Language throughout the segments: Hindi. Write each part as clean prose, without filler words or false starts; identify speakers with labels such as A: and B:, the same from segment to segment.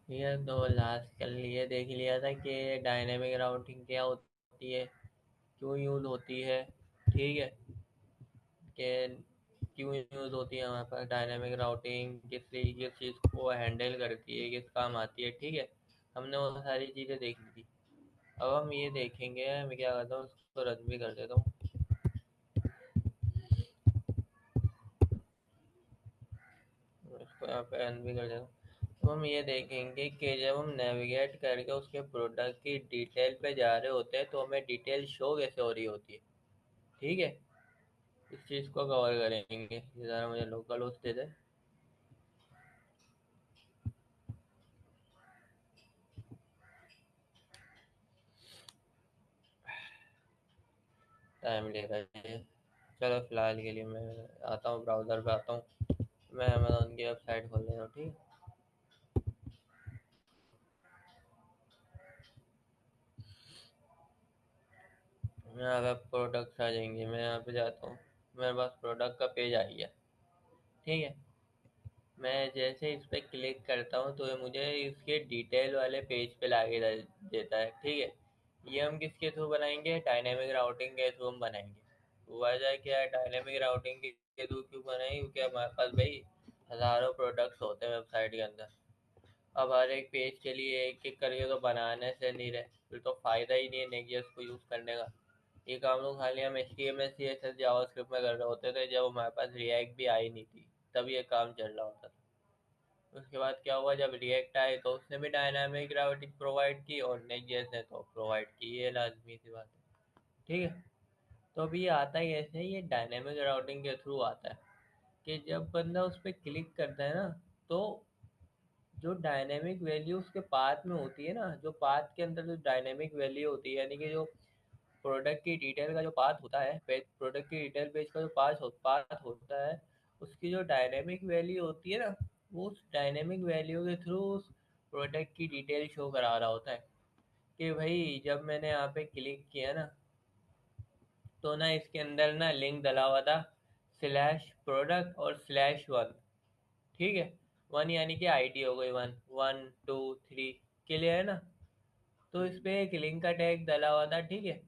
A: ये तो लास्ट कल ये देख लिया था कि डायनेमिक राउटिंग क्या होती है, क्यों यूज़ होती है। ठीक है, कि क्यों यूज़ होती है हमारे पास डायनेमिक राउटिंग, किस चीज़ को हैंडल करती है, किस काम आती है। ठीक है, हमने वो सारी चीज़ें देख ली थी। अब हम ये देखेंगे, मैं क्या करता हूँ उसको रद्द भी कर देता हूँ, इसको यहाँ पे रन भी कर देता हूँ। तो हम ये देखेंगे कि जब हम नेविगेट करके उसके प्रोडक्ट की डिटेल पे जा रहे होते हैं तो हमें डिटेल शो कैसे हो रही होती है। ठीक है, इस चीज़ को कवर करेंगे। ये ज़रा मुझे लोकल होस्ट दे दे। टाइम ले रहा है। चलो फिलहाल के लिए मैं आता हूँ, ब्राउज़र पे आता हूँ, मैं अमेज़न की वेबसाइट खोल लेता हूँ। ठीक है, यहाँ पे प्रोडक्ट्स आ जाएंगे, मैं यहाँ पे जाता हूँ, मेरे पास प्रोडक्ट का पेज आ गया। ठीक है, मैं जैसे इस पर क्लिक करता हूँ तो ये मुझे इसके डिटेल वाले पेज पे लाके देता है। ठीक है, ये हम किसके थ्रू बनाएंगे, डायनेमिक राउटिंग के थ्रू हम बनाएंगे। तो वजह क्या है डायनेमिक राउटिंग के थ्रू क्यों बनाएंगे, क्योंकि हमारे पास भाई हज़ारों प्रोडक्ट्स होते हैं वेबसाइट के अंदर। अब हर एक पेज के लिए एक एक करके तो बनाने से नहीं रहे, फिर तो फ़ायदा ही नहीं है नेक्स्ट को यूज़ करने का। ये काम तो खाली हम HTML CSS जावास्क्रिप्ट में कर रहे होते थे जब हमारे पास रिएक्ट भी आई नहीं थी, तब ये काम चल रहा होता था। उसके बाद क्या हुआ, जब रिएक्ट आए तो उसने भी डायनामिक राउटिंग प्रोवाइड की और नेक्स्ट.js ने तो प्रोवाइड की, ये लाजमी सी बात है। ठीक है, तो अभी ये आता ही ऐसे, ये डायनामिक राउटिंग के थ्रू आता है कि जब बंदा उस पर क्लिक करता है ना, तो जो डायनेमिक वैल्यू उसके पाथ में होती है ना, जो पाथ के अंदर जो डायनेमिक वैल्यू होती है, यानी कि जो प्रोडक्ट की डिटेल का जो पाथ होता है, प्रोडक्ट की डिटेल पेज का जो पाथ होता है, उसकी जो डायनेमिक वैल्यू होती है ना, वो उस डायनेमिक वैल्यू के थ्रू उस प्रोडक्ट की डिटेल शो करा रहा होता है। कि भाई जब मैंने यहाँ पे क्लिक किया ना, तो ना इसके अंदर ना लिंक डला हुआ था /प्रोडक्ट और /1। ठीक है, वन यानी कि आईडी हो गई, वन, 1 2 3, क्लियर है ना। तो इस पे एक लिंक का टैग डला हुआ था। ठीक है,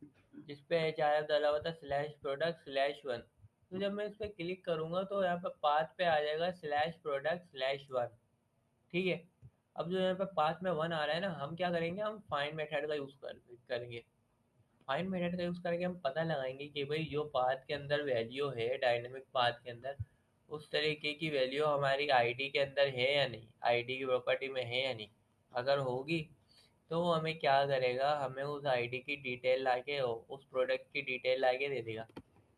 A: जिस पे HRF डला हुआ था /प्रोडक्ट/1। तो जब मैं इस पे क्लिक करूंगा तो यहाँ पे पाथ पे आ जाएगा /प्रोडक्ट/1। ठीक है, अब जो यहाँ पे पाथ में 1 आ रहा है ना, हम क्या करेंगे, हम फाइंड मेथड का यूज़ करेंगे। फाइंड मेथड का यूज़ करके हम पता लगाएंगे कि भाई जो पाथ के अंदर वैल्यू है डायनेमिक पाथ के अंदर, उस तरीके की वैल्यू हमारी आईडी के अंदर है या नहीं, आईडी की प्रॉपर्टी में है या नहीं। अगर होगी तो वो हमें क्या करेगा, हमें उस आईडी की डिटेल लाके उस प्रोडक्ट की डिटेल लाके दे देगा।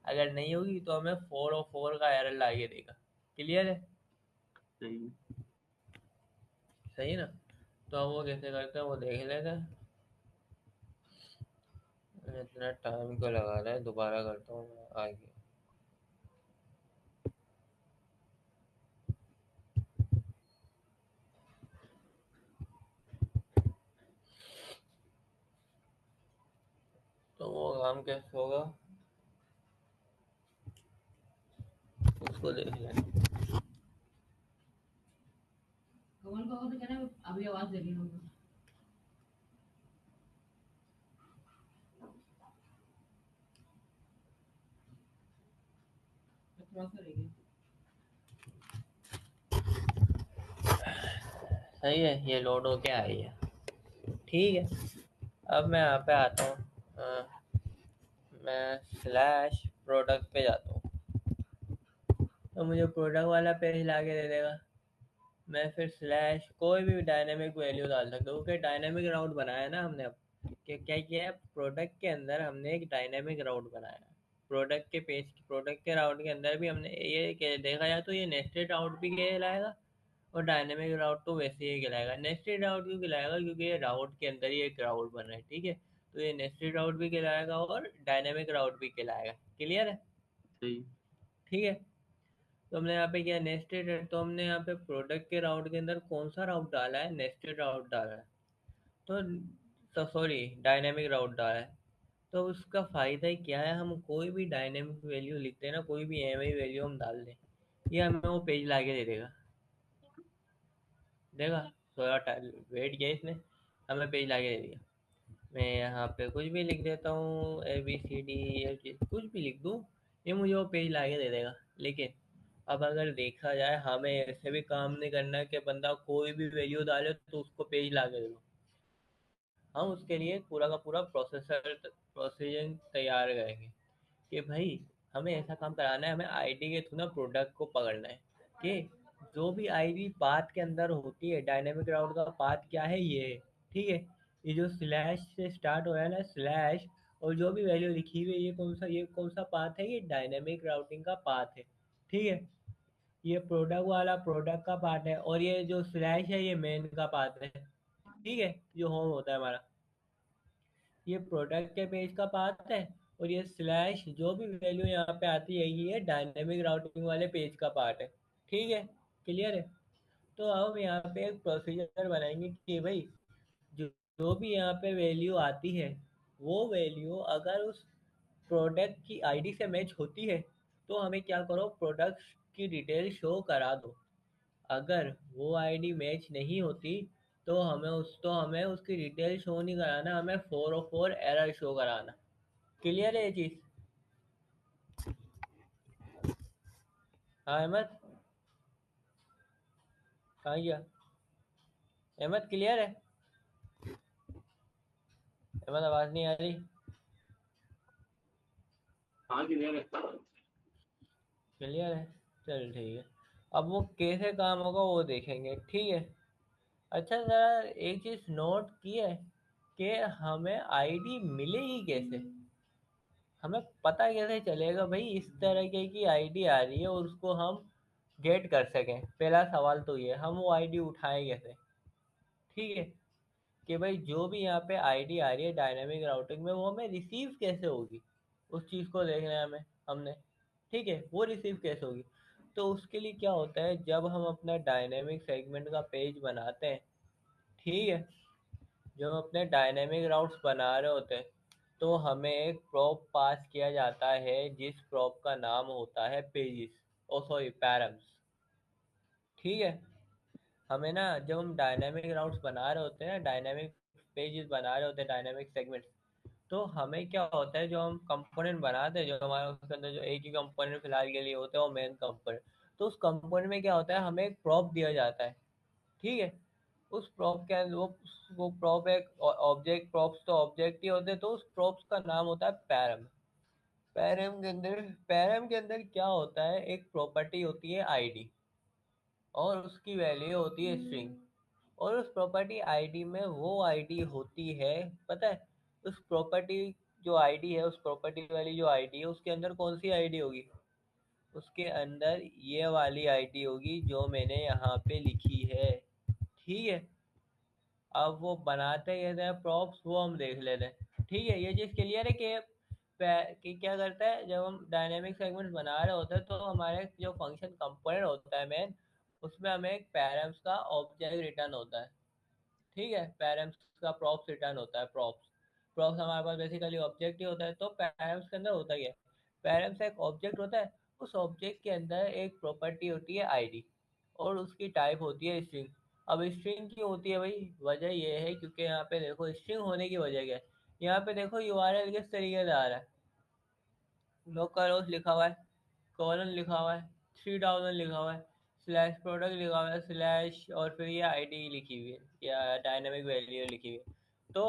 A: अगर नहीं होगी तो हमें 404 का एरर लाके देगा। क्लियर है?
B: सही।
A: सही है ना। तो अब वो कैसे करते हैं वो देख लेते हैं। इतना टाइम को लगा रहा है, दोबारा करता हूँ मैं आगे। तो वो काम कैसे होगा उसको देख लें।
B: कौन कहो तो कहना अभी आवाज दे रही हूँ। बकवास करेगी।
A: सही है, ये लोड होके आई है। ठीक है, अब मैं यहाँ पे आता हूँ, मैं /प्रोडक्ट पे जाता हूँ, तो मुझे प्रोडक्ट वाला पेज ला के दे देगा। मैं फिर कोई भी डायनेमिक वैल्यू डाल सकता हूँ, क्योंकि डायनेमिक राउट बनाया है ना हमने। अब क्या किया है, प्रोडक्ट के अंदर हमने एक डायनेमिक राउट बनाया है। प्रोडक्ट के राउट के अंदर भी हमने देखा जाए तो ये नेस्टेड राउट भी कहलाएगा, और डायनेमिक राउट तो वैसे ही कहलाएगा। नेस्टेड राउट क्यों कहलाएगा, क्योंकि ये राउट के अंदर ही एक राउट बन रहा है। ठीक है, तो ये नेस्टेड राउट भी कहलाएगा और डायनेमिक राउट भी कहलाएगा। क्लियर है?
B: सही।
A: ठीक है, तो हमने यहाँ पे क्या नेस्टेड है, तो हमने यहाँ पे प्रोडक्ट के राउट के अंदर कौन सा राउट डाला है, नेस्टेड राउट डाला है। तो सॉरी, डायनेमिक राउट डाला है। तो उसका फ़ायदा ही क्या है, हम कोई भी डायनेमिक वैल्यू लिखते हैं ना, कोई भी एमआई वैल्यू हम डाल दें, ये हमें वो पेज ला के दे देगा। देगा। थोड़ा वेट किया इसने, हमें पेज ला के दे दिया। मैं यहाँ पे कुछ भी लिख देता हूँ, ABCD कुछ भी लिख दूँ, ये मुझे वो पेज ला के दे देगा। लेकिन अब अगर देखा जाए, हमें ऐसे भी काम नहीं करना है कि बंदा कोई भी वैल्यू डाले तो उसको पेज ला के दे दो। हम उसके लिए पूरा का पूरा प्रोसीजर तैयार करेंगे कि भाई हमें ऐसा काम कराना है, हमें आईडी के थ्रू ना प्रोडक्ट को पकड़ना है कि जो भी आईडी पाथ के अंदर होती है, डायनेमिक राउट का पाथ क्या है ये है, ठीक है। ये जो स्लैश से स्टार्ट हो रहा है ना, स्लैश, और जो भी वैल्यू लिखी हुई है, ये कौन सा पाथ है, ये डायनेमिक राउटिंग का पाथ है, ठीक है। ये प्रोडक्ट वाला प्रोडक्ट का पार्ट है, और ये जो स्लैश है ये मेन का पार्ट है, ठीक है, जो होम होता है हमारा। ये प्रोडक्ट के पेज का पाथ है, और ये स्लैश जो भी वैल्यू यहाँ पे आती है ये डायनेमिक राउटिंग वाले पेज का पार्ट है, ठीक है। क्लियर है। तो अब हम यहाँ पे एक प्रोसीजर बनाएंगे कि भाई जो जो भी यहाँ पे वैल्यू आती है, वो वैल्यू अगर उस प्रोडक्ट की आईडी से मैच होती है तो हमें क्या करो, प्रोडक्ट की डिटेल शो करा दो। अगर वो आईडी मैच नहीं होती तो हमें उसकी डिटेल शो नहीं कराना, हमें 404 एरर शो कराना। क्लियर है ये चीज। हाँ अहमद, कहाँ गया अहमद? क्लियर है अहमद? आवाज नहीं आ रही।
B: हाँ क्लियर है।
A: क्लियर है, चल ठीक है। अब वो कैसे काम होगा वो देखेंगे, ठीक है। अच्छा जरा एक चीज नोट की है कि हमें आईडी मिलेगी कैसे, हमें पता कैसे चलेगा भाई इस तरीके की आईडी आ रही है और उसको हम गेट कर सकें। पहला सवाल तो ये, हम वो आईडी उठाएं कैसे, ठीक है। कि भाई जो भी यहाँ पे आईडी आ रही है डायनामिक राउटिंग में वो हमें रिसीव कैसे होगी, उस चीज़ को देखना है हमें, हमने, ठीक है, वो रिसीव कैसे होगी। तो उसके लिए क्या होता है, जब हम अपना डायनेमिक सेगमेंट का पेज बनाते हैं, ठीक है, जब हम अपने डायनेमिक राउट्स बना रहे होते हैं तो हमें एक प्रॉप पास किया जाता है जिस प्रॉप का नाम होता है पेजिस, ओ सॉरी पैरम्स, ठीक है। हमें ना जब हम डायनेमिक राउट्स बना रहे होते हैं, डायनेमिक पेजेस बना रहे होते हैं, डायनेमिक सेगमेंट्स, तो हमें क्या होता है, जो हम कंपोनेंट बनाते हैं, जो हमारे उसके अंदर जो एक ही कंपोनेंट फिलहाल के लिए होता है वो मेन कंपोनेंट, तो उस कंपोनेंट में क्या होता है, हमें एक प्रॉप दिया जाता है, ठीक है। उस प्रॉप के अंदर वो प्रॉप एक ऑब्जेक्ट, प्रॉप्स तो ऑब्जेक्ट ही होते हैं, तो उस प्रॉप्स का नाम होता है पैरम। पैरम के अंदर क्या होता है, एक प्रॉपर्टी होती है आईडी, और उसकी वैल्यू होती है स्ट्रिंग, और उस प्रॉपर्टी आईडी में वो आईडी होती है, पता है, उस प्रॉपर्टी जो आईडी है, उस प्रॉपर्टी वाली जो आईडी है उसके अंदर कौन सी आईडी होगी, उसके अंदर ये वाली आईडी होगी जो मैंने यहाँ पे लिखी है, ठीक है। अब वो बनाते कैसे हैं प्रॉप्स वो हम देख लेते हैं, ठीक है। ये चीज़ क्लियर है कि क्या करता है, जब हम डायनेमिक सेगमेंट बना रहे होते हैं तो हमारे जो फंक्शन कंपोनेंट होता है मेन, उसमें हमें एक पैरम्स का ऑब्जेक्ट रिटर्न होता है, ठीक है। पैरम्स का प्रॉप्स रिटर्न होता है, प्रॉप्स प्रॉप्स हमारे पास बेसिकली ऑब्जेक्ट ही होता है। तो पैरम्स के अंदर होता ही है, पैरम्स एक ऑब्जेक्ट होता है, उस ऑब्जेक्ट के अंदर एक प्रॉपर्टी होती है आईडी, और उसकी टाइप होती है स्ट्रिंग। अब स्ट्रिंग क्यों होती है भाई, वजह ये है क्योंकि यहाँ पे देखो स्ट्रिंग होने की वजह क्या है, यहाँ पे देखो यूआरएल किस तरीके से आ रहा है, लोकल होस्ट लिखा हुआ है, कॉलन लिखा हुआ है, 3000 लिखा हुआ है, स्लैश प्रोडक्ट लिखा हुआ है, स्लैश, और फिर ये आईडी लिखी हुई है या डायनेमिक वैल्यू लिखी हुई है। तो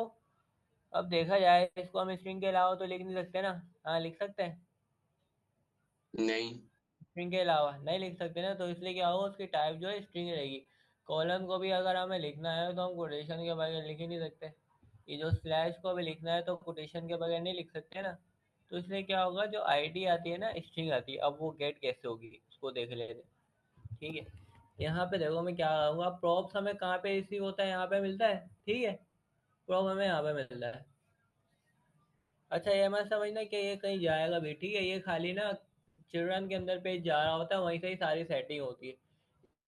A: अब देखा जाए इसको हम स्ट्रिंग के अलावा तो लिख नहीं सकते ना, हाँ लिख सकते हैं,
B: नहीं।
A: स्ट्रिंग के अलावा नहीं लिख सकते ना, तो इसलिए क्या होगा, उसकी टाइप जो है स्ट्रिंग रहेगी। कॉलम को भी अगर हमें लिखना है तो हम कोटेशन के बगैर लिख ही नहीं सकते, ये जो स्लैश को भी लिखना है तो कोटेशन के बगैर नहीं लिख सकते ना। तो इसलिए क्या होगा, जो आईडी आती है ना, स्ट्रिंग आती है, अब वो गेट कैसे होगी उसको देख लेते हैं, ठीक है। यहाँ पे देखो मैं क्या करूँगा, प्रॉप्स हमें कहाँ पे रिसीव होता है, यहाँ पे मिलता है, ठीक है, प्रॉप हमें यहाँ पे मिलता है। अच्छा ये मत समझना कि ये कहीं जाएगा भी, ठीक है, ये खाली ना चिल्ड्रन के अंदर पेज जा रहा होता है, वहीं से ही सारी सेटिंग होती है।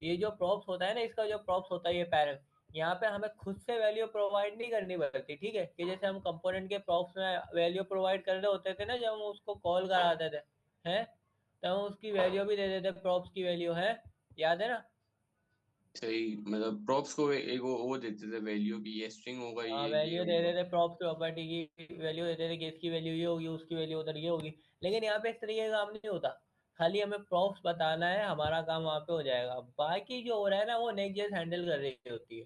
A: ये जो प्रॉप्स होता है ना, इसका जो प्रॉप्स होता है ये पैरंट, यहाँ पे हमें खुद से वैल्यू प्रोवाइड नहीं करनी पड़ती, ठीक है। कि जैसे हम कंपोनेंट के प्रॉप्स में वैल्यू प्रोवाइड कर रहे होते थे ना, जब हम उसको कॉल कराते थे, हैं, तब हम उसकी वैल्यू भी दे देते, प्रॉप्स की वैल्यू है, याद है ना।
C: सही, मतलब प्रॉप्स को एक वो देते थे वैल्यू की, ये स्ट्रिंग होगा,
A: हाँ
C: ये
A: वैल्यू दे
C: होगा।
A: देते, प्रॉप्स प्रॉपर्टी की वैल्यू देते थे कि इसकी वैल्यू ये होगी, उसकी वैल्यू उधर ये होगी। लेकिन यहाँ पे इस तरीके का काम नहीं होता। खाली हमें प्रॉप्स बताना है, हमारा काम वहाँ पे हो जाएगा। बाकी जो हो रहा है ना वो नेक्स्ट हैंडल कर रही होती है।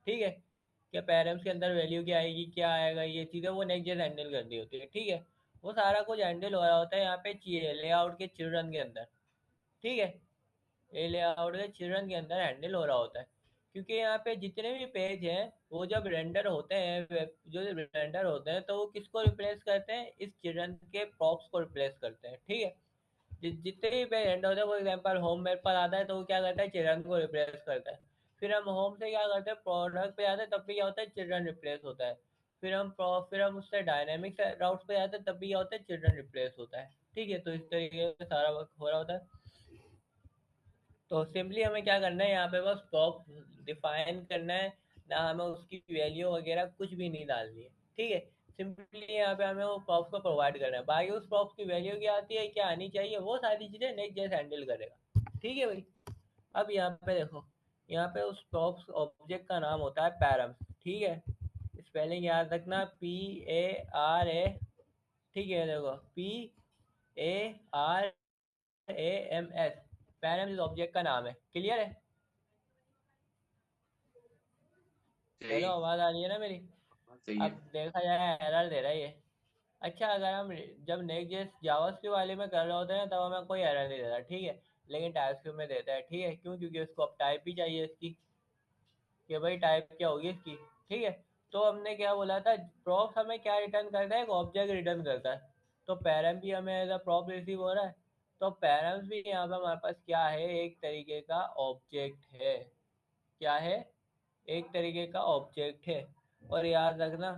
A: ठीक है। क्या पैरेंट्स के अंदर वैल्यू क्या आएगी, क्या आएगा, ये चीज़ें वो नेक्स्ट हैंडल कर रही होती है। ठीक है। वो सारा कुछ हैंडल हो रहा होता है यहाँ पे लेआउट के चिल्ड्रन के अंदर। ठीक है। ये लेआउट के चिल्ड्रन के अंदर हैंडल हो रहा होता है। क्योंकि यहाँ पे जितने भी पेज हैं वो जब रेंडर होते हैं, जो रेंडर होते हैं, तो वो किसको रिप्लेस करते हैं, इस चिल्ड्रन के प्रॉप्स को रिप्लेस करते हैं। ठीक है। जितने भी पेज रेंडर होते हैं, फॉर एग्जाम्पल होम मेरे पास आता है तो वो क्या करता है, चिल्ड्रन को रिप्लेस करता है। फिर हम होम से क्या करते हैं, प्रोडक्ट पे जाते हैं, तब भी क्या होता है, चिल्ड्रन रिप्लेस होता है। फिर हम उससे डायनेमिक राउट्स पे जाते हैं, तब भी क्या होता है, चिल्ड्रन रिप्लेस होता है। ठीक है। तो इस तरीके से सारा वर्क हो रहा होता है। तो सिंपली हमें क्या करना है, यहाँ पे बस प्रॉप डिफाइन करना है। ना हमें उसकी वैल्यू वगैरह कुछ भी नहीं डालनी है। ठीक है। सिंपली यहाँ पे हमें वो प्रॉप्स को प्रोवाइड करना है। बाकी उस प्रॉप्स की वैल्यू क्या आती है, क्या आनी चाहिए, वो सारी चीज़ें नेक्स्ट जेस हैंडल करेगा। ठीक है भाई। अब यहाँ पे देखो, यहाँ पे उस प्रॉप्स ऑब्जेक्ट का नाम होता है पैरम्स। ठीक है। स्पेलिंग याद रखना, PARA। ठीक है। देखो, PARAMS। पैरम्स इस ऑब्जेक्ट का नाम है। क्लियर है। हेलो,
C: सही।
A: आवाज़ आ रही है ना मेरी।
C: हाँ, सही
A: अब
C: है।
A: देखा जाए एरर दे रहा है ये। अच्छा, अगर हम जब नेक्स्ट जेस जावास्क्रिप्ट वाले में कर रहे होते हैं तब हमें कोई एरर नहीं देता। ठीक है। लेकिन टाइपस्क्रिप्ट में देता है। ठीक है। क्यों? क्योंकि उसको अब टाइप भी चाहिए इसकी, कि भाई टाइप क्या होगी इसकी। ठीक है। तो हमने क्या बोला था, प्रॉप हमें क्या रिटर्न करता है, एक ऑब्जेक्ट रिटर्न करता है। तो पैरम भी हमें एज अ प्रॉप रिसीव हो रहा है। तो पैरम्स भी यहाँ पे हमारे पास क्या है, एक तरीके का ऑब्जेक्ट है। क्या है? एक तरीके का ऑब्जेक्ट है। और याद रखना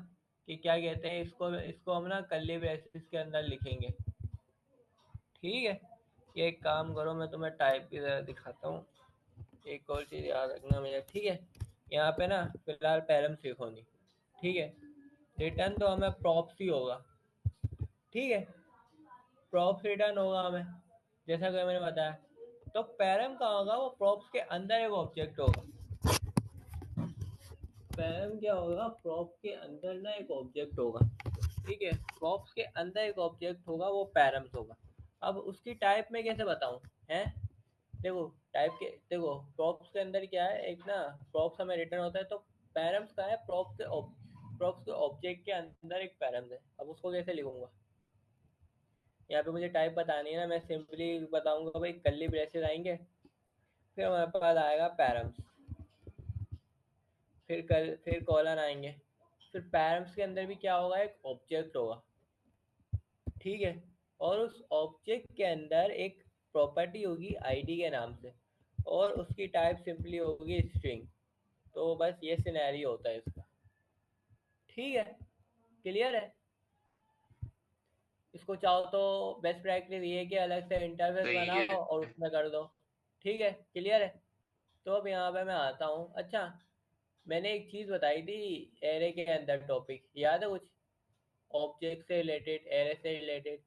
A: कि क्या कहते हैं इसको इसको हम ना कर्ली ब्रेसेस के अंदर लिखेंगे। ठीक है। ये एक काम करो, मैं तुम्हें टाइप की तरह दिखाता हूँ। एक और चीज़ याद रखना मेरा। ठीक है। यहाँ पे ना फिलहाल पैरम सीखो नहीं। ठीक है। रिटर्न तो हमें प्रॉप्स ही होगा। ठीक है। प्रॉप्स रिटर्न होगा हमें, जैसा कि मैंने बताया। तो पैरम का होगा, वो प्रॉप्स के अंदर एक ऑब्जेक्ट होगा। पैरम क्या होगा, प्रॉप के अंदर ना एक ऑब्जेक्ट होगा। ठीक है। प्रॉप्स के अंदर एक ऑब्जेक्ट होगा, वो पैरम्स होगा। अब उसकी टाइप में कैसे बताऊं? हैं? देखो, टाइप के देखो, प्रॉप्स के अंदर क्या है, एक ना प्रॉप्स हमें रिटर्न होता है। तो पैरम्स का है, प्रॉप्स के ऑब्जेक्ट के अंदर एक पैरम्स है। अब उसको कैसे लिखूंगा? यहाँ पे मुझे टाइप बतानी है ना, मैं सिंपली बताऊंगा भाई, कर्ली ब्रेसेस आएंगे, फिर हमारे पास आएगा पैरम्स, फिर कॉलन आएंगे। फिर पैरम्स के अंदर भी क्या होगा, एक ऑब्जेक्ट होगा। ठीक है। और उस ऑब्जेक्ट के अंदर एक प्रॉपर्टी होगी आईडी के नाम से, और उसकी टाइप सिंपली होगी स्ट्रिंग। तो बस ये सिनेरियो होता है इसका। ठीक है। क्लियर है। इसको चाहो तो बेस्ट प्रैक्टिस ये है कि अलग से इंटरफेस
C: सही
A: बनाओ
C: है।
A: और उसमें कर दो। ठीक है। क्लियर है। तो अब यहाँ पे मैं आता हूँ। अच्छा, मैंने एक चीज़ बताई थी एरे के अंदर, टॉपिक याद है कुछ, ऑब्जेक्ट से रिलेटेड, एरे से रिलेटेड,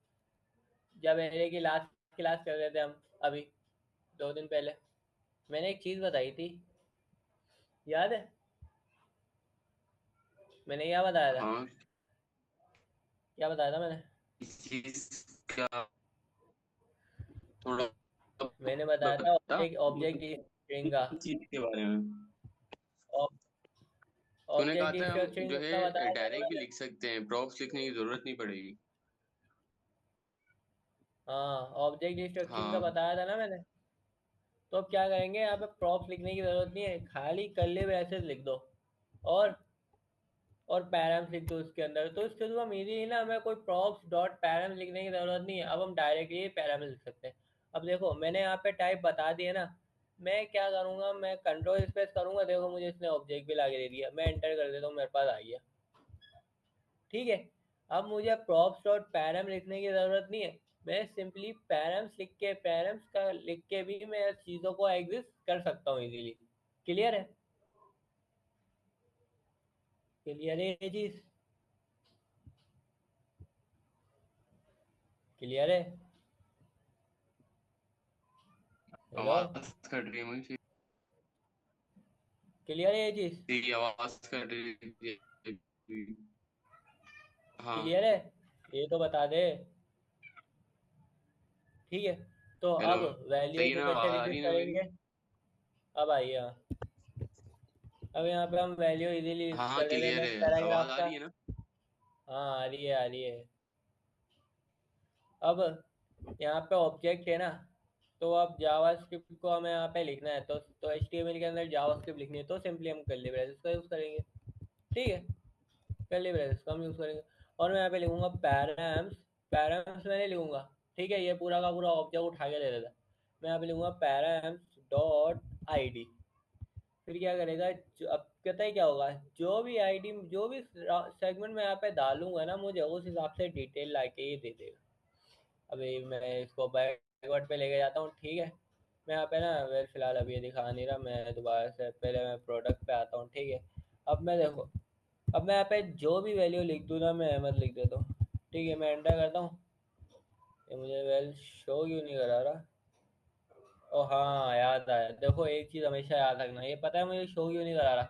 A: जब एरे की लास्ट क्लास कर रहे थे हम, अभी 2 दिन पहले मैंने एक चीज़ बताई थी, याद है? मैंने क्या बताया था?
C: हाँ,
A: क्या बताया था मैंने?
C: इस चीज का थोड़ा
A: मैंने बताया था
C: बता,
A: ऑब्जेक्ट ऑब्जेक्ट स्ट्रिंग का।
C: चीज के बारे में। तूने कहा
A: ऑब्जेक्ट
C: था हम
A: स्ट्रिंग
C: जो
A: का
C: है
A: बताया था ना
C: डायरेक्ट भी
A: मैंने।
C: लिख सकते हैं, प्रॉप्स लिखने की जरूरत नहीं पड़ेगी।
A: हाँ, ऑब्जेक्ट स्ट्रक्चरिंग का
C: हाँ।
A: बताया था ना मैंने। तो अब क्या करेंगे, यहाँ पे प्रॉप्स लिखने की जरूरत नहीं है, खाली कर्ली ब्रेसेस लिख दो। और और पैरम्स लिख दो उसके अंदर। तो इसके थ्रू हम इजीली ना, हमें कोई प्रॉप्स डॉट पैरम्स लिखने की जरूरत नहीं है। अब हम डायरेक्टली पैरम्स लिख सकते हैं। अब देखो, मैंने यहाँ पे टाइप बता दिया ना। मैं क्या करूँगा, मैं कंट्रोल स्पेस करूँगा, देखो मुझे इसने ऑब्जेक्ट भी ला के दे दिया, मैं एंटर कर देता हूँ, मेरे पास आ गया। ठीक है। अब मुझे प्रॉप्स डॉट पैरम लिखने की ज़रूरत नहीं है। मैं सिंपली पैरम्स लिख के, पैरम्स का लिख के भी मैं चीज़ों को एग्जिस्ट कर सकता हूँ इजीली। क्लियर है? क्लियर है ये चीज़? क्लियर है? हेलो।
C: आवाज कट रही है मुझे।
A: क्लियर है ये चीज?
C: तेरी आवाज कर रही है। हाँ।
A: क्लियर है? ये तो बता दे। ठीक है, तो
C: हेलो।
A: अब वैल्यू
C: सही है
A: को
C: ना,
A: कैसे
C: आवाज आ रही
A: रिसीव
C: है ना मेरी?
A: करेंगे? अब आइए यहाँ। अब यहाँ पे हम वैल्यू इजीली
C: हाँ हाँ,
A: कर देते हैं
C: क्लियर
A: नेक्स्ट
C: है,
A: पैराग्राफ
C: आवाज आ
A: का।
C: रही है ना?
A: हाँ आ रही है, आ रही है। अब यहाँ पे ऑब्जेक्ट है ना, तो अब जावास्क्रिप्ट को हमें यहाँ पे लिखना है, तो HTML के अंदर जावास्क्रिप्ट लिखनी है, तो सिंपली हम कर्ली ब्रेसेस का यूज़ करेंगे। ठीक है, कर्ली ब्रेसेस का हम यूज़ करेंगे। और मैं यहाँ पे लिखूंगा पैराम्स। पैराम्स मैंने लिखूंगा, ठीक है, ये पूरा का पूरा ऑब्जेक्ट उठा के दे देता। मैं यहाँ पे लिखूंगा पैराम्स डॉट ID। फिर क्या करेगा, अब कहता है क्या होगा, जो भी ID, जो भी सेगमेंट मैं यहाँ पे डालूंगा ना, मुझे उस हिसाब से डिटेल ला के ये दे देगा। अभी मैं इसको बैकवर्ड पे लेके जाता हूँ, ठीक है। मैं यहाँ पे ना, वेल फिलहाल अभी ये दिखा नहीं रहा, मैं दोबारा से पहले मैं प्रोडक्ट पे आता हूँ, ठीक है। अब मैं देखो, अब मैं यहाँ पे जो भी वैल्यू लिख दूँ ना, मैं अहमद लिख देता हूँ, ठीक है। मैं एंटर करता हूँ, ये मुझे वेल शो क्यों नहीं करा रहा? ओ हाँ, याद आया, देखो एक चीज़ हमेशा याद रखना, ये पता है मुझे शो क्यों नहीं करा रहा?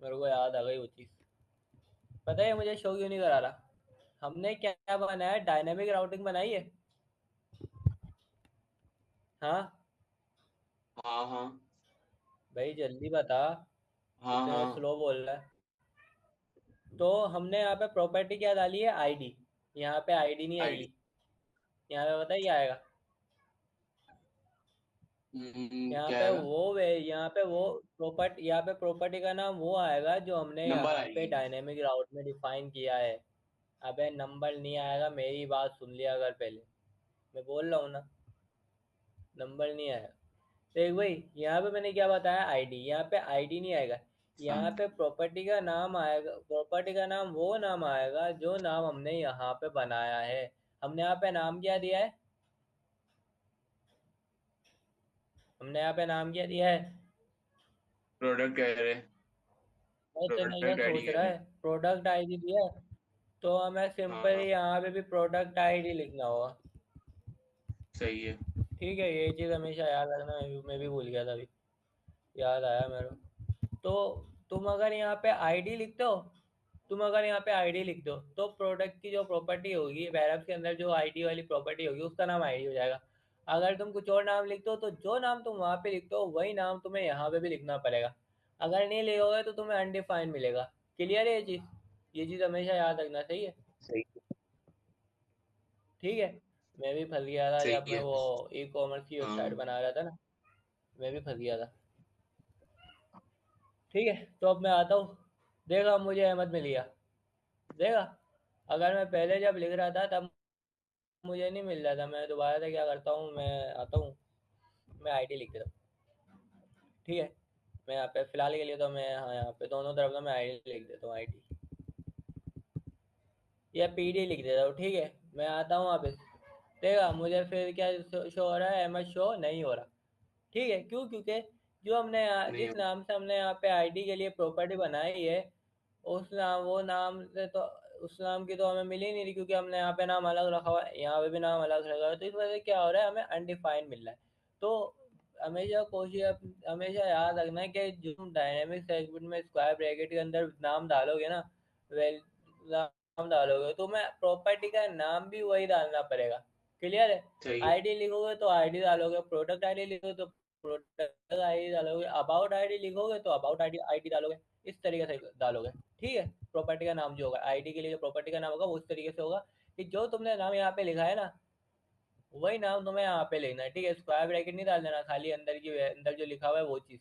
A: मेरे को याद आ गई वो चीज़। पता है मुझे शो क्यों नहीं करा रहा? हमने क्या बनाया, डायनेमिक राउटिंग बनाई है। हाँ
C: हाँ हाँ
A: भाई जल्दी बता,
C: हाँ
A: इतने
C: हाँ।
A: स्लो बोल रहा है। तो हमने यहाँ पे प्रॉपर्टी क्या डाली है, ID। यहाँ पे ID नहीं
C: आईडी।
A: आएगी, यहाँ पे पता है क्या आएगा? यहाँ
C: क्या
A: पे
C: आएगा?
A: यहाँ पे वो प्रॉपर्टी, यहाँ पे प्रॉपर्टी का नाम वो आएगा जो हमने
C: नंबर
A: यहाँ पे
C: आएगी।
A: डायनेमिक राउट में डिफाइन किया है। अबे नंबर नहीं आएगा, मेरी बात सुन लिया अगर पहले, मैं बोल रहा हूँ ना, नंबर नहीं आएगा। देख भाई, यहाँ पे मैंने क्या बताया, ID, यहाँ पे ID नहीं आएगा। यहाँ पे प्रॉपर्टी का नाम आएगा, प्रॉपर्टी का नाम वो नाम आएगा जो नाम हमने यहाँ पे बनाया है। हमने यहाँ पे नाम क्या दिया है? हमने यहाँ पे नाम क्या दिया है?
C: प्रोडक्ट कह रहे।
A: भाई तेरे क्या
C: प्रोडक्ट आईडी
A: सोच
C: कह
A: रहा
C: रहे।
A: है, प्रोडक्ट ID दिया है, तो हमें
C: हाँ
A: सिंपल
C: हाँ,
A: यहाँ पे भी प्रोडक्ट ID लिखना होगा।
C: सही है।
A: ठीक है, ये चीज़ हमेशा याद रखना, मैं भी भूल गया था अभी, याद आया मेरे को। तो तुम अगर यहाँ पे ID लिखते हो, तुम अगर यहाँ पे ID लिख दो, तो प्रोडक्ट की जो प्रॉपर्टी होगी, वेरिएबल के अंदर जो ID वाली प्रॉपर्टी होगी, उसका नाम ID हो जाएगा। अगर तुम कुछ और नाम लिखते हो, तो जो नाम तुम वहाँ पे लिखते हो वही नाम तुम्हें यहाँ पे भी लिखना पड़ेगा। अगर नहीं लिखोगे तो तुम्हें अनडिफाइंड मिलेगा। क्लियर है ये चीज़? ये चीज़ हमेशा याद रखना, सही है?
C: सही।
A: ठीक है। मैं भी फंस गया था जब
C: सही
A: मैं
C: है।
A: वो ई-कॉमर्स की वेबसाइट
C: हाँ।
A: बना रहा था ना, मैं भी फंस गया था। ठीक है, तो अब मैं आता हूँ। देखा, मुझे अहमद मिल गया। देखा, अगर मैं पहले जब लिख रहा था तब मुझे नहीं मिल रहा था, मैं दोबारा से क्या करता हूँ, मैं आता हूँ, मैं ID लिख देता हूँ। ठीक है, मैं यहाँ पे फिलहाल के लिए तो मैं, हाँ, यहाँ पे दोनों तरफ तो मैं ID लिख देता हूँ, ID या PD लिख देता हूँ। ठीक है, मैं आता हूँ वापस। देखा, मुझे फिर क्या शो हो रहा है, अहमद शो नहीं हो रहा। ठीक है, क्यों? क्योंकि जो हमने
C: नहीं
A: जिस
C: हो।
A: नाम से हमने यहाँ पे ID के लिए प्रॉपर्टी बनाई है, उस नाम, वो नाम से तो, उस नाम की तो हमें मिल ही नहीं रही, क्योंकि हमने यहाँ पे नाम अलग रखा हुआ है, यहाँ पे भी नाम अलग रखा हुआ है, तो इस वजह से क्या हो रहा है, हमें अनडिफाइंड मिल रहा है। तो हमेशा कोशिश, हमेशा याद रखना है कि जो तुम डायनेमिक सेगमेंट में स्क्वायर ब्रैकेट के अंदर नाम डालोगे ना, वेल नाम डालोगे, तो मैं प्रॉपर्टी का नाम भी वही डालना पड़ेगा। क्लियर है?
C: सही है।
A: ID लिखोगे तो ID डालोगे, प्रोडक्ट ID लिखोगे तो प्रोडक्ट ID डालोगे, अबाउट ID लिखोगे तो अबाउट ID डालोगे, इस तरीके से डालोगे। ठीक है, प्रॉपर्टी का नाम जो होगा, ID के लिए जो प्रॉपर्टी का नाम होगा वो इस तरीके से होगा कि जो तुमने नाम यहाँ पे लिखा है ना, वही नाम तुम्हें यहाँ पे लिखना है। ठीक है, स्क्वायर ब्रैकेट नहीं डाल देना, खाली अंदर की, अंदर जो लिखा हुआ है वो चीज़।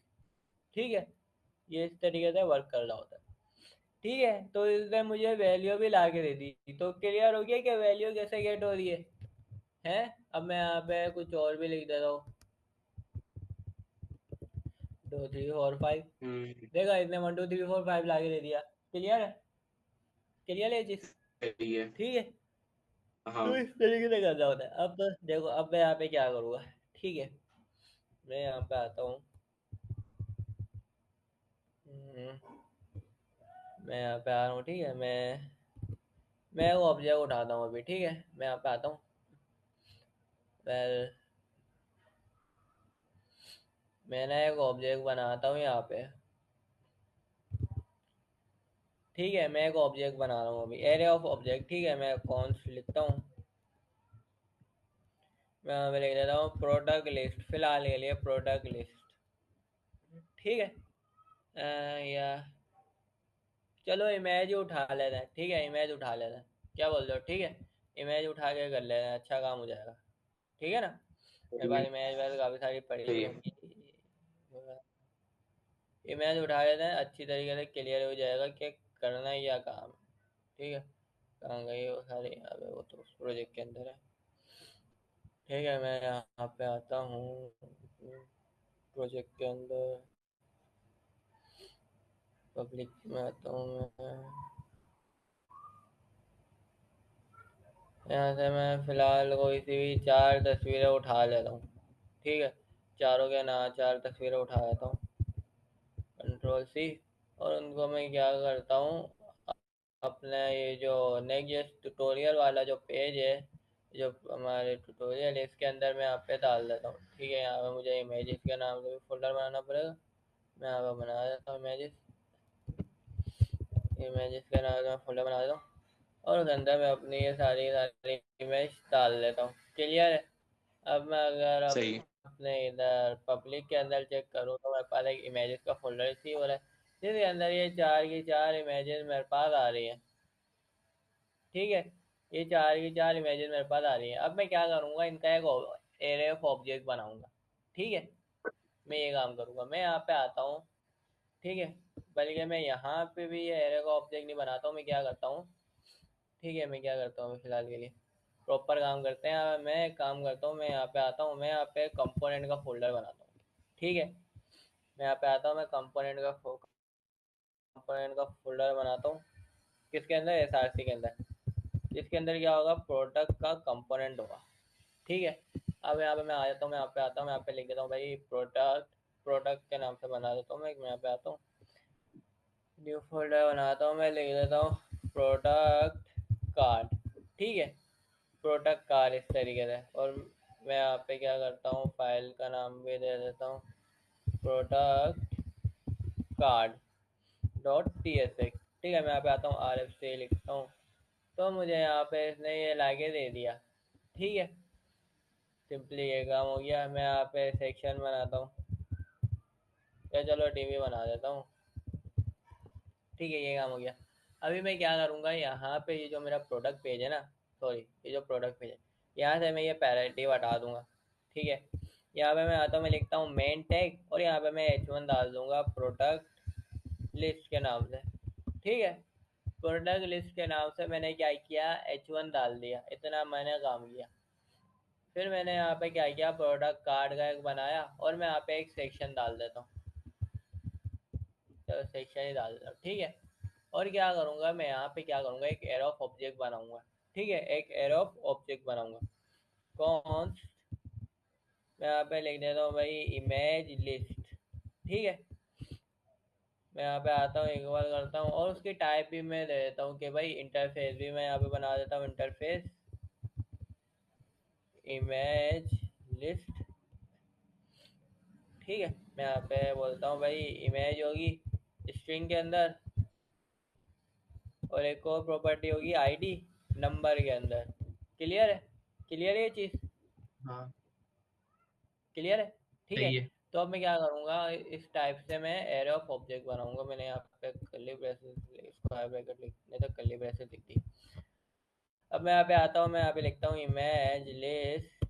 A: ठीक है, ये इस तरीके से वर्क कर रहा होता है। ठीक है, तो इसने मुझे वैल्यू भी ला के दे दी, तो क्लियर हो गया कि वैल्यू कैसे गेट हो रही है। हैं? अब मैं यहाँ पे कुछ और भी लिख देता हूँ, 2 3 4 5।
C: हम्म।
A: देखा, इसने 1 2 3 4 5 ला के दे दिया। क्लियर है? क्लियर है ये चीज़?
C: सही है।
A: ठीक है, तो
C: हाँ।
A: इस तरीके से करना होता है। अब देखो, अब मैं यहाँ पे क्या करूँगा। ठीक है, मैं यहाँ पे आता हूँ। हम्म, मैं यहाँ पे आ रहा हूँ, ठीक है। मैं वो ऑब्जेक्ट उठाता हूँ अभी, ठीक है। मैं यहाँ पे आता हूँ। वेल, मैं ना एक ऑब्जेक्ट बनाता हूँ यहाँ पे, ठीक है, मैं एक ऑब्जेक्ट बना रहा हूँ अभी, एरे ऑफ ऑब्जेक्ट। ठीक है, मैं कॉन्स्ट लिखता हूँ, मैं अभी लिख देता हूँ प्रोडक्ट लिस्ट, फिलहाल के लिए प्रोडक्ट लिस्ट। ठीक है, या चलो इमेज उठा लेते हैं। ठीक है, इमेज उठा लेते हैं, क्या बोलते हो? ठीक है, इमेज उठा के कर लेते हैं, अच्छा काम हो जाएगा। ठीक है ना, मेरे
C: सही
A: पास
C: है।
A: इमेज वैसे काफ़ी सारी पड़ी
C: सही
A: हुई
C: है।
A: होंगी। इमेज उठा लेते हैं, अच्छी तरीके से क्लियर हो जाएगा कि करना ही क्या काम है। ठीक है, कहाँ गई वो सारी? अबे वो तो उस प्रोजेक्ट के अंदर है। ठीक है, मैं यहाँ पे आता हूँ प्रोजेक्ट के अंदर, पब्लिक में आता हूँ मैं। यहाँ से मैं फ़िलहाल कोई सी भी 4 तस्वीरें उठा लेता हूँ। ठीक है, चारों के ना 4 तस्वीरें उठा लेता हूँ, कंट्रोल सी। और उनको मैं क्या करता हूँ, अपने ये जो नेक्स्ट ट्यूटोरियल वाला जो पेज है, जो हमारे ट्यूटोरियल है, इसके अंदर मैं यहाँ पे डाल देता हूँ। ठीक है, यहाँ पे मुझे इमेजेस के नाम से भी फोल्डर बनाना पड़ेगा, मैं यहाँ पे बना देता हूँ इमेजेस। इमेजेस के नाम से मैं फोल्डर बना देता हूँ, और उसके अंदर मैं अपनी ये सारी सारी इमेज डाल देता हूँ। क्लियर है? अब मैं अगर
C: सही है।
A: अपने इधर पब्लिक के अंदर चेक करूँ तो मेरे पास एक इमेजेस का फोल्डर सी हो रहा है, जिसके अंदर ये 4 की 4 इमेजेस मेरे पास आ रही हैं। ठीक है, ये 4 की 4 इमेजेस मेरे पास आ रही हैं। अब मैं क्या करूँगा, इनका एक एरे ऑफ ऑब्जेक्ट बनाऊँगा। ठीक है, मैं ये काम करूँगा, मैं यहाँ पे आता हूँ। ठीक है, बल्कि मैं यहाँ पे भी ये एरे का ऑब्जेक्ट नहीं बनाता हूँ, मैं क्या करता हूँ, ठीक है, मैं क्या करता हूँ, फिलहाल के लिए प्रॉपर काम करते हैं। मैं एक काम करता हूँ, मैं यहाँ पे आता हूँ, मैं यहाँ पे कंपोनेंट का फोल्डर बनाता हूँ। ठीक है, मैं यहाँ पे आता हूँ, मैं कंपोनेंट का फोल्डर बनाता हूँ। किसके अंदर? एसआरसी के अंदर, जिसके अंदर क्या होगा, प्रोडक्ट का कंपोनेंट होगा। ठीक है, अब यहाँ पे मैं आ जाता हूँ, मैं यहाँ पे आता हूँ, मैं यहाँ पे लिख देता हूँ भाई प्रोडक्ट, प्रोडक्ट के नाम से बना देता हूँ मैं यहाँ पे आता हूँ, न्यू फोल्डर बनाता हूँ, मैं लिख देता हूँ प्रोडक्ट कार्ड। ठीक है, प्रोडक्ट कार्ड इस तरीके से। और मैं यहाँ पे क्या करता हूँ, फाइल का नाम भी दे देता हूँ product card dot T S x. ठीक है, मैं यहाँ पे आता हूँ, आर एफ सी लिखता हूँ, तो मुझे यहाँ पे इसने ये लाके दे दिया। ठीक है, सिंपली ये काम हो गया। मैं यहाँ पे सेक्शन बनाता हूँ, या चलो टीवी बना देता हूँ। ठीक है, ये काम हो गया। अभी मैं क्या करूँगा, यहाँ पे ये जो मेरा प्रोडक्ट पेज है ना, सॉरी ये जो प्रोडक्ट पेज है, यहाँ से मैं ये पैरेटिव हटा दूंगा। ठीक है, यहाँ पे मैं आता हूँ, मैं लिखता हूँ मेन टैग, और यहाँ पे मैं H1 डाल दूंगा प्रोडक्ट लिस्ट के नाम से। ठीक है, प्रोडक्ट लिस्ट के नाम से मैंने क्या किया, H1 डाल दिया, इतना मैंने काम किया। फिर मैंने यहाँ पे क्या किया, प्रोडक्ट कार्ड का एक बनाया, और मैं यहाँ पे एक सेक्शन डाल देता हूँ। चलो सेक्शन ही डाल देता हूँ। ठीक है, और क्या करूँगा, मैं यहाँ पे क्या करूँगा, एक एरो ऑफ ऑब्जेक्ट बनाऊंगा। ठीक है, एक एरो ऑफ ऑब्जेक्ट बनाऊंगा, कौन, मैं यहाँ पे लिख देता हूँ भाई इमेज लिस्ट। ठीक है, मैं यहाँ पे आता हूँ, एक बार करता हूँ, और उसकी टाइप भी मैं दे देता हूँ कि भाई इंटरफेस भी मैं यहाँ पे बना देता हूँ, इंटरफेस इमेज लिस्ट। ठीक है, मैं यहाँ पे बोलता हूँ भाई इमेज होगी स्ट्रिंग के अंदर, और एक और प्रॉपर्टी होगी आईडी नंबर के अंदर। क्लियर है? क्लियर है ये चीज़?
C: हाँ।
A: क्लियर है? ठीक है,
C: सही है।
A: तो अब मैं क्या करूँगा, इस टाइप से मैं एरे ऑफ ऑब्जेक्ट बनाऊंगा। मैंने यहाँ पे कर्ली ब्रेसेस, स्क्वायर ब्रैकेट लिखने तक कर्ली ब्रेसेस लिख दी। अब मैं यहाँ पे आता हूँ, मैं यहाँ पे लिखता हूँ इमेज लिस्ट,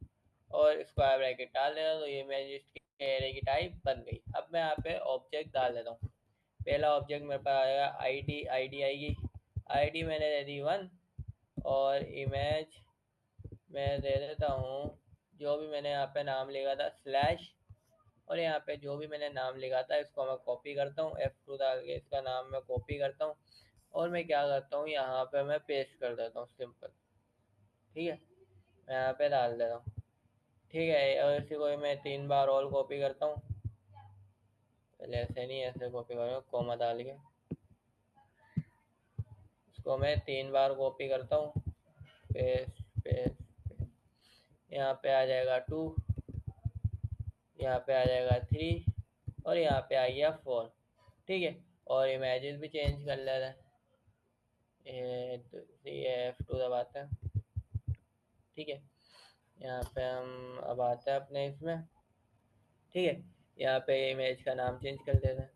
A: और स्क्वायर ब्रैकेट डाल देता हूँ, तो ये इमेज लिस्ट की एरे की टाइप बन गई। अब मैं यहाँ पे ऑब्जेक्ट डाल देता हूँ। पहला ऑब्जेक्ट मेरे पास आएगा आईडी, आईडी आएगी, आईडी मैंने दे दी 1, और इमेज मैं दे देता हूँ जो भी मैंने यहाँ पे नाम लिखा था स्लैश, और यहाँ पे जो भी मैंने नाम लिखा था इसको मैं कॉपी करता हूँ, F2 डाल के इसका नाम मैं कॉपी करता हूँ, और मैं क्या करता हूँ, यहाँ पे मैं पेस्ट कर देता हूँ सिंपल। ठीक है, मैं यहाँ पे डाल देता हूँ। ठीक है, और इसी को मैं 3 बार और कॉपी करता हूँ, पहले ऐसे नहीं ऐसे कॉपी करूँगा कोमा डाल के, इसको मैं 3 बार कॉपी करता हूँ, पेस्ट पेस्ट पेस्ट। यहाँ पे आ जाएगा 2, यहाँ पे आ जाएगा 3, और यहाँ पे आ गया 4। ठीक है, और इमेजेस भी चेंज कर लेते हैं। तो ये F2 दबाते हैं, ठीक है। यहाँ पे हम अब आते हैं अपने इसमें, ठीक है। यहाँ पे इमेज का नाम चेंज कर देते हैं,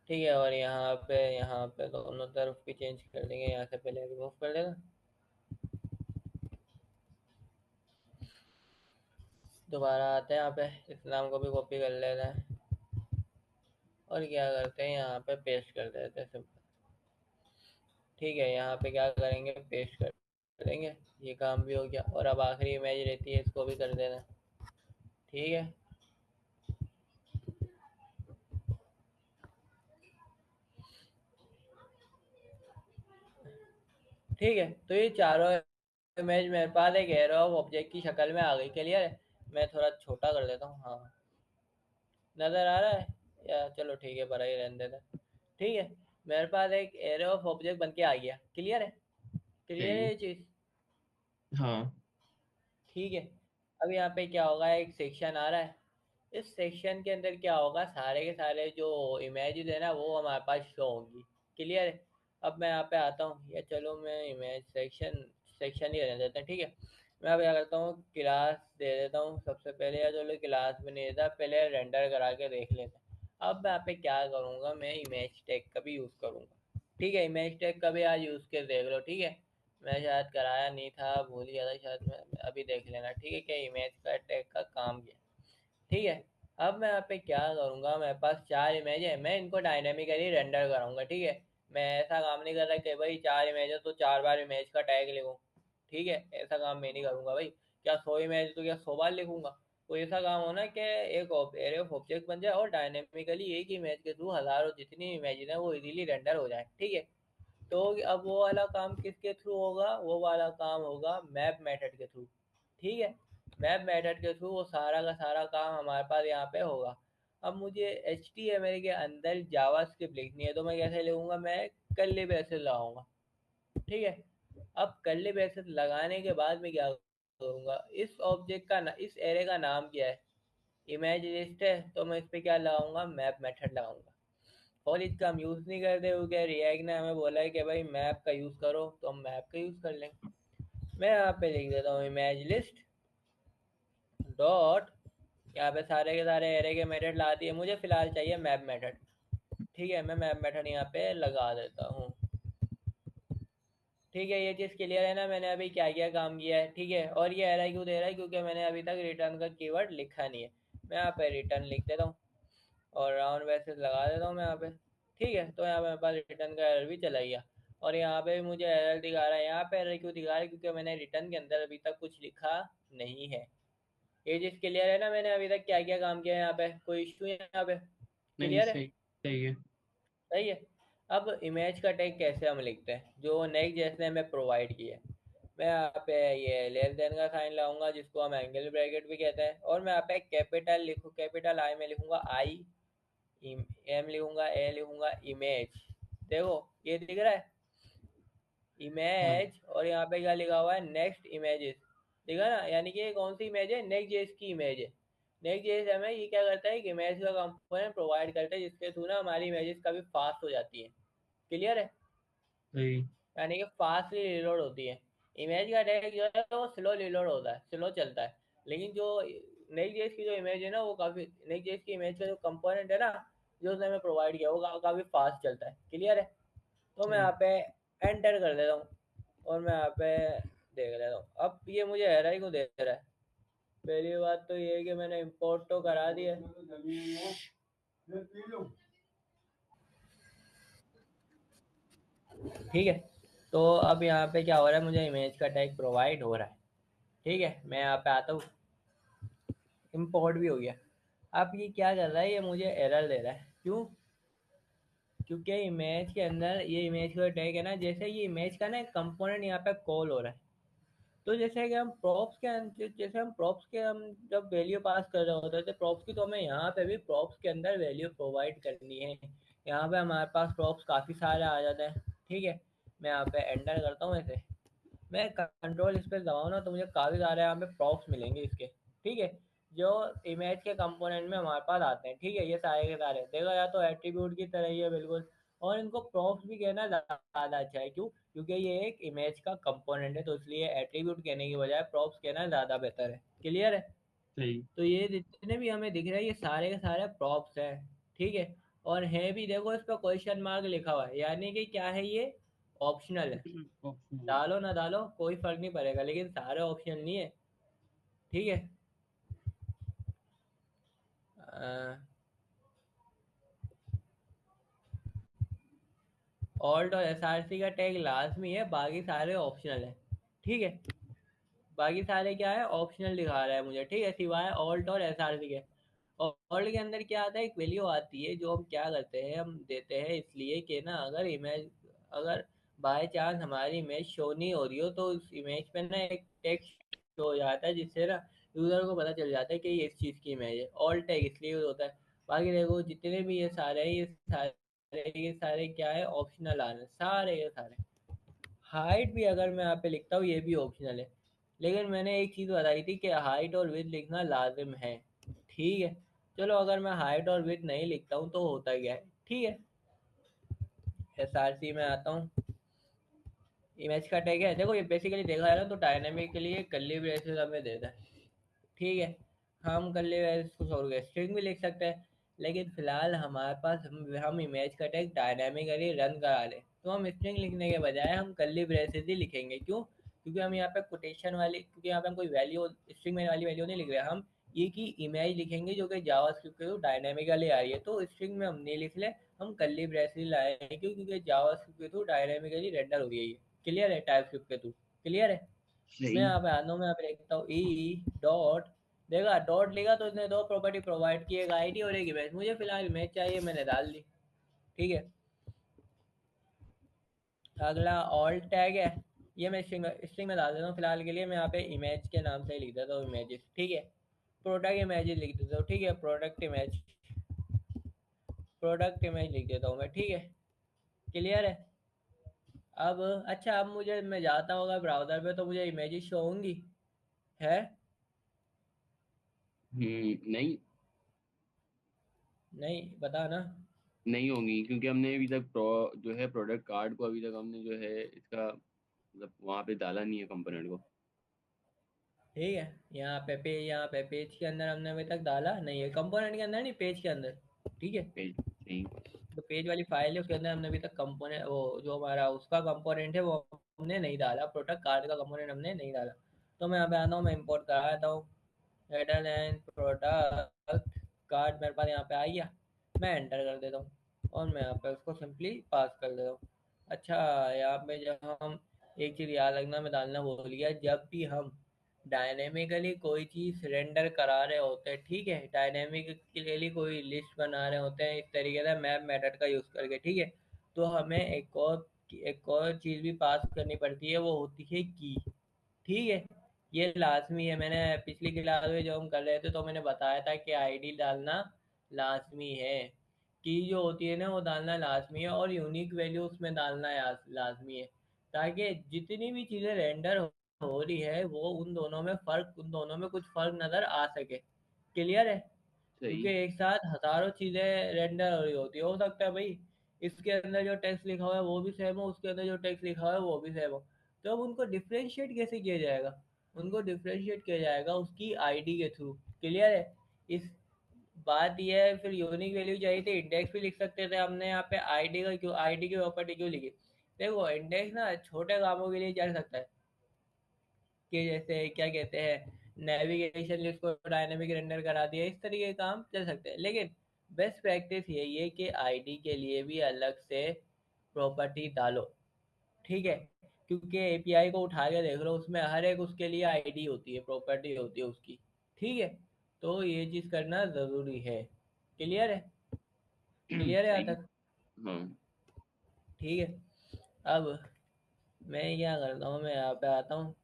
A: ठीक है। और यहाँ पे दोनों तरफ भी चेंज कर देंगे। यहाँ से पहले रिमूव कर देना, दोबारा आते हैं यहाँ पे, इस नाम को भी कॉपी कर लेते हैं और क्या करते हैं यहाँ पे पेस्ट कर देते हैं सिंपल, ठीक है। यहाँ पे क्या करेंगे, पेस्ट कर देंगे, ये काम भी हो गया। और अब आखिरी इमेज रहती है, इसको भी कर देना, ठीक है। ठीक है, तो ये चारों इमेज मेरे पास एक एरो ऑफ ऑब्जेक्ट की शक्ल में आ गई। क्लियर है? मैं थोड़ा छोटा कर देता हूँ, हाँ नज़र आ रहा है, या चलो ठीक है, बड़ा ही रहने देता है, ठीक है। मेरे पास एक एरो ऑफ ऑब्जेक्ट बन के आ गया। क्लियर है? क्लियर है
C: Okay.
A: ये चीज़?
C: हाँ।
A: ठीक है। अब यहाँ पे क्या होगा, एक सेक्शन आ रहा है, इस सेक्शन के अंदर क्या होगा, सारे के सारे जो इमेजेस है ना वो हमारे पास शो होंगी। क्लियर है? अब मैं यहाँ पे आता हूँ, या चलो मैं इमेज सेक्शन सेक्शन ही रहने देते हैं, ठीक है। मैं अब क्या करता हूँ, क्लास दे देता हूँ सबसे पहले, या चलो क्लास भी नहीं देता, पहले रेंडर करा के देख लेते हैं। अब मैं यहाँ पे क्या करूँगा, मैं इमेज टैग का भी यूज़ करूँगा, ठीक है। इमेज टैग का भी आज यूज़ के देख लो, ठीक है। मैं शायद कराया नहीं था, भूल गया था शायद, मैं अभी देख लेना, ठीक है, क्या इमेज का टैग का काम किया, ठीक है। अब मैं यहाँ पे क्या करूँगा, मेरे पास 4 इमेज है, मैं इनको डायनेमिकली रेंडर कराऊंगा, ठीक है। मैं ऐसा काम नहीं कर रहा कि भाई 4 इमेज है तो 4 बार इमेज का टैग लिखूँ, ठीक है। ऐसा काम मैं नहीं करूँगा भाई, क्या 100 इमेज तो क्या 100 बार लिखूंगा। तो ऐसा काम होना कि एक एरे ऑफ ऑब्जेक्ट बन जाए और डायनेमिकली एक इमेज के थ्रू हज़ारों जितनी इमेज है वो इजीली रेंडर हो जाए, ठीक है। तो अब वो वाला काम किसके थ्रू होगा, वो वाला काम होगा मैप मेथड के थ्रू, ठीक है। मैप मेथड के थ्रू वो सारा का सारा काम हमारे पास यहाँ पे होगा। अब मुझे HTML के अंदर जावास्क्रिप्ट लिखनी है, तो मैं कैसे लिखूंगा, मैं कर्ली ब्रेसेस लगाऊंगा, ठीक है। अब कर्ली ब्रेसेस लगाने के बाद मैं क्या करूंगा, इस ऑब्जेक्ट का इस एरे का नाम क्या है, इमेज लिस्ट है, तो मैं इस पे क्या लगाऊंगा, मैप मेथड लगाऊंगा। और इसका हम यूज़ नहीं करते क्योंकि रिएक्ट ने हमें बोला है कि भाई मैप का यूज़ करो, तो हम मैप का यूज़ कर लेंगे। मैं यहाँ पे लिख देता हूँ इमेज लिस्ट डॉट, यहाँ पे सारे के सारे एरे के मेथड ला दिए, मुझे फ़िलहाल चाहिए मैप मेथड, ठीक है। मैं मैप मेथड यहाँ पे लगा देता हूँ, ठीक है। ये चीज़ क्लियर है ना, मैंने अभी क्या क्या काम किया है, ठीक है। और ये एरर क्यों दे रहा है, क्योंकि मैंने अभी तक रिटर्न का कीवर्ड लिखा नहीं है। मैं यहाँ पे रिटर्न लिख देता हूँ और राउंड वैसे लगा देता हूँ मैं यहाँ पे, ठीक है। तो यहाँ पे मेरे पास रिटर्न का एरर भी चला गया। और यहाँ पे भी मुझे एरर दिखा रहा है, यहाँ पे एरर क्यों दिखा रहा है, क्योंकि मैंने रिटर्न के अंदर अभी तक कुछ लिखा नहीं है। ये चीज़ क्लियर है ना, मैंने अभी तक क्या क्या काम किया है, यहाँ पे कोई इशू है यहाँ पे,
C: नहीं,
A: क्लियर है?
C: सही सही है।
A: सही है। अब इमेज का टैग कैसे हम लिखते हैं, जो नेक्स्ट जैसे हमें प्रोवाइड किया है। मैं यहाँ पे ये लेस देन का साइन लाऊंगा, जिसको हम एंगल ब्रैकेट भी कहते हैं, और मैं यहाँ पे कैपिटल लिखूँ, कैपिटल आई में लिखूंगा आई, एम लिखूंगा, ए लिखूंगा, इमेज। देखो ये दिख रहा है
C: हाँ।
A: इमेज, और यहाँ पे क्या लिखा हुआ है, नेक्स्ट इमेजेस, दिखा ना, यानी कि ये कौन सी इमेज है, नेक्स्ट जेएस की इमेज है। नेक्स्ट जेएस हमें ये क्या करता है कि इमेज का कंपोनेंट प्रोवाइड करता है, जिसके थ्रू ना हमारी इमेजेस काफ़ी फास्ट हो जाती है। क्लियर है?
C: सही।
A: यानी कि फास्टली रिलोड होती है। इमेज का टैग जो है वो स्लो रिलोड होता है, स्लो चलता है। लेकिन जो नेक्स्ट जेएस की जो इमेज है ना, वो काफ़ी, नेक्स्ट जेएस की इमेज का जो कंपोनेंट है ना, जो उसने हमें प्रोवाइड किया, वो काफ़ी फास्ट चलता है। क्लियर है? तो मैं
C: सही।
A: यहाँ पे एंटर कर देता हूँ और मैं यहाँ पे देख लेता हूँ। अब ये मुझे एरर क्यों दे रहा है, पहली बात तो ये है कि मैंने इंपोर्ट तो करा दिया, ठीक है। तो अब यहाँ पे क्या हो रहा है, मुझे इमेज का टैग प्रोवाइड हो रहा है, ठीक है। मैं यहाँ पे आता हूँ, इंपोर्ट भी हो गया। अब ये क्या कर रहा है, ये मुझे एरर दे रहा है, क्यों? क्योंकि इमेज के अंदर ये इमेज का टैग है ना, जैसे ये इमेज का ना एक कंपोनेंट यहाँ पे कॉल हो रहा है। तो जैसे कि हम प्रॉप्स के अंदर, जैसे हम प्रॉप्स के हम जब वैल्यू पास कर रहे होते थे प्रॉप्स की, तो हमें यहाँ पे भी प्रॉप्स के अंदर वैल्यू प्रोवाइड करनी है। यहाँ पे हमारे पास प्रॉप्स काफ़ी सारे आ जाते हैं, ठीक है। मैं यहाँ पे एंटर करता हूँ ऐसे, मैं कंट्रोल इस पर दबाऊँ ना, तो मुझे काफ़ी सारे यहाँ पे प्रॉप्स मिलेंगे इसके, ठीक है। जो इमेज के कंपोनेंट में हमारे पास आते हैं, ठीक है, ये सारे के सारे देखो या तो एट्रीब्यूट की तरह ही है बिल्कुल। और इनको प्रॉप्स भी कहना ज़्यादा अच्छा है, क्यों? क्योंकि ये एक इमेज का कंपोनेंट है, तो इसलिए एट्रीब्यूट कहने की बजाय प्रॉप्स कहना ज़्यादा बेहतर है। क्लियर है?
C: सही।
A: तो ये जितने भी हमें दिख रहे हैं ये सारे के सारे प्रॉप्स हैं, ठीक है। और है भी, देखो इस पर क्वेश्चन मार्क लिखा हुआ है, यानी कि क्या है ये? ऑप्शनल है।
C: ऑप्शनल।
A: डालो ना डालो कोई फर्क नहीं पड़ेगा, लेकिन सारे ऑप्शनल नहीं है, ठीक है। ऑल्ट और एसआरसी का टैग लाजमी है, बाकी सारे ऑप्शनल है, ठीक है। बाकी सारे क्या है? ऑप्शनल दिखा रहा है मुझे, ठीक है, सिवाय ऑल्ट और एसआरसी के। ऑल्ट के अंदर क्या आता है? एक वैल्यू आती है जो हम क्या करते हैं, हम देते हैं इसलिए कि ना अगर इमेज, अगर बाय चांस हमारी इमेज शो नहीं हो रही हो तो उस इमेज पे ना एक टेक्स्ट शो हो जाता है, जिससे ना यूजर को पता चल जाता है कि ये इस चीज़ की इमेज है। ऑल्ट टैग इसलिए यूज होता है। बाकी देखो जितने भी ये सारे हैं, ये सारे क्या है? ऑप्शनल आ रहे हैं सारे के सारे। हाइट भी अगर मैं यहाँ पे लिखता हूँ ये भी ऑप्शनल है, लेकिन मैंने एक चीज़ बताई थी कि हाइट और विड्थ लिखना लाजिम है, ठीक है। चलो अगर मैं हाइट और विड्थ नहीं लिखता हूँ तो होता क्या है, ठीक है। एसआरसी में आता हूँ, इमेज का टैग है, देखो ये बेसिकली देखा जाए ना तो डायनेमिक के लिए कर्ली ब्रेसेस हमें देता है, ठीक है। हम कर्ली ब्रेसेस को छोड़ के स्ट्रिंग भी लिख सकते हैं, लेकिन फिलहाल हमारे पास हम इमेज का टैग डायनेमिकली रन करा लें तो हम स्ट्रिंग लिखने के बजाय हम कर्ली ब्रेसेस ही लिखेंगे, क्यों? क्योंकि हम यहाँ पे कोटेशन वाली, क्योंकि यहाँ पे हम कोई वैल्यू स्ट्रिंग में वाली वैल्यू नहीं लिख रहे, हम ये की इमेज लिखेंगे जो कि जावास्क्रिप्ट के थ्रू डायनेमिकली आ रही है, तो स्ट्रिंग में हम नहीं लिख ले, हम कर्ली ब्रेसेस लाएंगे, क्यों? क्योंकि जावास्क्रिप्ट के थ्रू डायनेमिकली रेंडर हो रही है ये। क्लियर है? टाइपस्क्रिप्ट के थ्रू। क्लियर है? मैं
C: सही।
A: यहाँ पे आता हूँ, मैं यहाँ पे लिखता हूँ ई डॉट, देखा डॉट लिखा तो इसने दो प्रॉपर्टी प्रोवाइड की, एक आईडी और एक इमेज। मुझे फिलहाल इमेज चाहिए, मैंने डाल दी, ठीक है। अगला ऑल्ट टैग है, ये मैं स्ट्रिंग में डाल देता हूँ फिलहाल के लिए। मैं यहाँ पे इमेज के नाम से ही लिख देता हूँ इमेजेस, ठीक है। प्रोडक्ट इमेजेस लिख देता हूँ, ठीक है, प्रोडक्ट इमेज लिख देता हूँ मैं, ठीक है। क्लियर है? अब अच्छा, अब मुझे, मैं जाता हूँ अगर ब्राउजर पे तो मुझे इमेजेस शो होंगी, है?
C: नहीं।
A: नहीं, बता ना।
C: नहीं होंगी क्योंकि हमने अभी तक जो है प्रोडक्ट कार्ड को अभी तक हमने जो है इसका मतलब वहां पे डाला नहीं है कंपोनेंट को।
A: ठीक है, यहाँ पे पेज के अंदर हमने अभी तक डाला नहीं है, कंपोनेंट के अंदर नहीं, पेज के अंदर, ठीक है।
C: सही।
A: तो पेज वाली फाइल है उसके अंदर हमने अभी तक कंपोनेंट, वो जो हमारा उसका कंपोनेंट है वो हमने नहीं डाला, प्रोडक्ट कार्ड का कंपोनेंट हमने नहीं डाला। तो मैं यहाँ पे आता हूँ, मैं इंपोर्ट करा देता हूँ, हेडर एंड प्रोडक्ट कार्ड मेरे पास यहाँ पे आ गया। मैं एंटर कर देता हूँ और मैं यहाँ पे उसको सिंपली पास कर देता हूँ। अच्छा, यहाँ पे जब हम, एक चीज़ याद रखना मैं डालना भूल गया, जब भी हम डायनेमिकली कोई चीज़ रेंडर करा रहे होते हैं, ठीक है, डायनेमिकली कोई लिस्ट बना रहे होते हैं इस तरीके से मैप मेथड का यूज़ करके, ठीक है, तो हमें एक और चीज़ भी पास करनी पड़ती है, वो होती है की, ठीक है। ये लाजमी है, मैंने पिछली क्लास में जो हम कर रहे थे तो मैंने बताया था कि आईडी डालना लाजमी है, की जो होती है ना वो डालना लाजमी है, और यूनिक वैल्यू उसमें डालना लाजमी है, ताकि जितनी भी चीज़ें रेंडर हो रही है वो उन दोनों में कुछ फर्क नज़र आ सके। क्लियर है?
C: सही।
A: क्योंकि एक साथ हज़ारों चीज़ें रेंडर हो रही होती है, हो सकता है भाई इसके अंदर जो टेक्स्ट लिखा हुआ है वो भी सेम हो, उसके अंदर जो टेक्स्ट लिखा हुआ है वो भी सेम हो, तो अब उनको डिफ्रेंशिएट कैसे किया जाएगा? उनको डिफ्रेंशिएट किया जाएगा उसकी आईडी के थ्रू। क्लियर है? इस बात ये है, फिर यूनिक वैल्यू चाहिए थी, इंडेक्स भी लिख सकते थे, हमने यहाँ पे आईडी का क्यों, आईडी की प्रॉपर्टी क्यों लिखी? देखो इंडेक्स ना छोटे कामों के लिए चल सकता है, कि जैसे क्या कहते हैं, नेविगेशन लिस्ट को डायनेमिक रेंडर करा दिया, इस तरीके के काम चल सकते हैं, लेकिन बेस्ट प्रैक्टिस यही है कि आईडी के लिए भी अलग से प्रॉपर्टी डालो, ठीक है। क्योंकि एपीआई को उठा के देख लो, उसमें हर एक उसके लिए आईडी होती है, प्रॉपर्टी होती है उसकी, ठीक है। तो ये चीज़ करना ज़रूरी है। क्लियर है? क्लियर है यहाँ
C: सही।
A: तक?
C: हाँ।
A: ठीक है। अब मैं क्या करता हूँ, मैं यहाँ पे आता हूँ,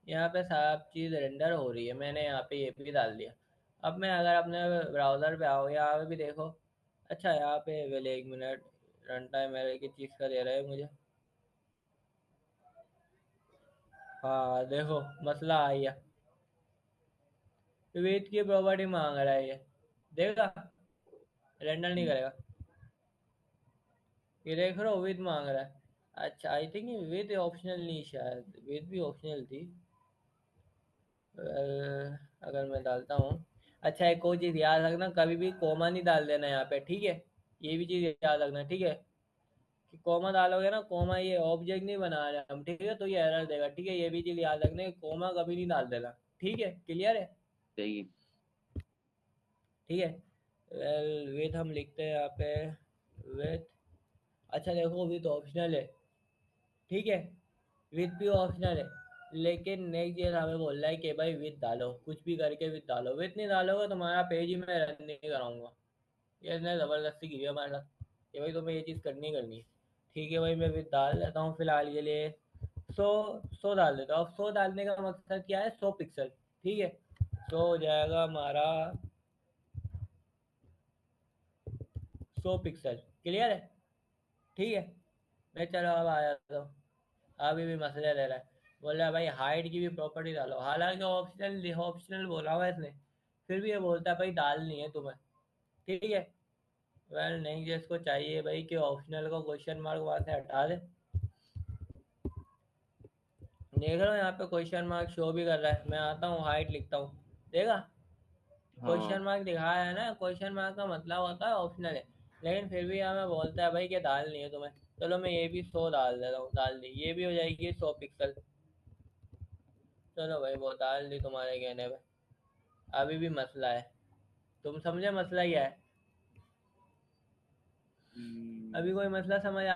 A: यहाँ पे सब चीज़ रेंडर हो रही है, मैंने यहाँ पे ये भी डाल दिया। अब मैं अगर अपने ब्राउज़र पे आओ, यहाँ पे भी देखो, अच्छा यहाँ पे पहले एक मिनट, रन टाइम एरर की चीज़ का दे रहा है मुझे, हाँ देखो मसला आ गया, विथ की प्रॉपर्टी मांग रहा है ये, देगा रेंडर नहीं करेगा। ये देख रहे हो विथ मांग रहा है। अच्छा आई थिंक विथ ऑप्शनल नहीं, शायद विथ भी ऑप्शनल थी। अगर मैं डालता हूँ, अच्छा एक और चीज़ याद रखना, कभी भी कोमा नहीं डाल देना यहाँ पे, ठीक है। ये भी चीज़ याद रखना, ठीक है, कि कोमा डालोगे ना, कोमा ये ऑब्जेक्ट नहीं बना रहे हम, ठीक है, तो ये एरर देगा, ठीक है। ये भी चीज़ याद रखना कि कोमा कभी नहीं डाल देना, ठीक है, क्लियर है।
C: सही।
A: ठीक है, वेल विथ हम लिखते हैं यहाँ पे विथ। अच्छा देखो विथ ऑप्शनल है, ठीक है, विथ भी ऑप्शनल है, लेकिन नेक्स्ट ईयर हमें बोल रहा है कि भाई विथ डालो, कुछ भी करके विथ डालो। विथ नहीं डालोगे तुम्हारा पेज ही मैं रन नहीं कराऊंगा। ये इसने ज़बरदस्ती की है हमारे साथ कि भाई तुम्हें ये चीज़ करनी ही करनी है। ठीक है भाई, मैं विथ डाल देता हूँ फिलहाल के लिए। 100 डाल देता हूँ। अब 100 डालने का मकसद क्या है, 100 पिक्सल, ठीक है। तो हो जाएगा हमारा 100 पिक्सल, क्लियर है, ठीक है। मैं चलो अब आ जाता हूँ, अभी भी मसले दे रहा है, बोल रहा है भाई हाइट की भी प्रॉपर्टी डालो, हालांकि ऑप्शनल ऑप्शनल बोला हुआ है इसने, फिर भी ये बोलता है भाई डालनी है तुम्हें, ठीक है। वेल नहीं, जिसको चाहिए भाई कि ऑप्शनल को क्वेश्चन मार्क वहाँ से हटा दे। देख रहा हूँ यहाँ पे क्वेश्चन मार्क शो भी कर रहा है, मैं आता हूँ हाइट लिखता हूँ, देखा क्वेश्चन
C: हाँ
A: मार्क दिखाया है ना। क्वेश्चन मार्क का मतलब होता है ऑप्शनल है, लेकिन फिर भी हमें बोलता है भाई कि डालनी है तुम्हें। चलो मैं ये भी 100 डाल देता हूँ, डाल दी, ये भी हो जाएगी 100 पिक्सल। चलो भाई वो डाल दी तुम्हारे कहने पे। अभी भी मसला है, तुम समझे मसला क्या है?
C: हम्म,
A: अभी कोई मसला समझ आ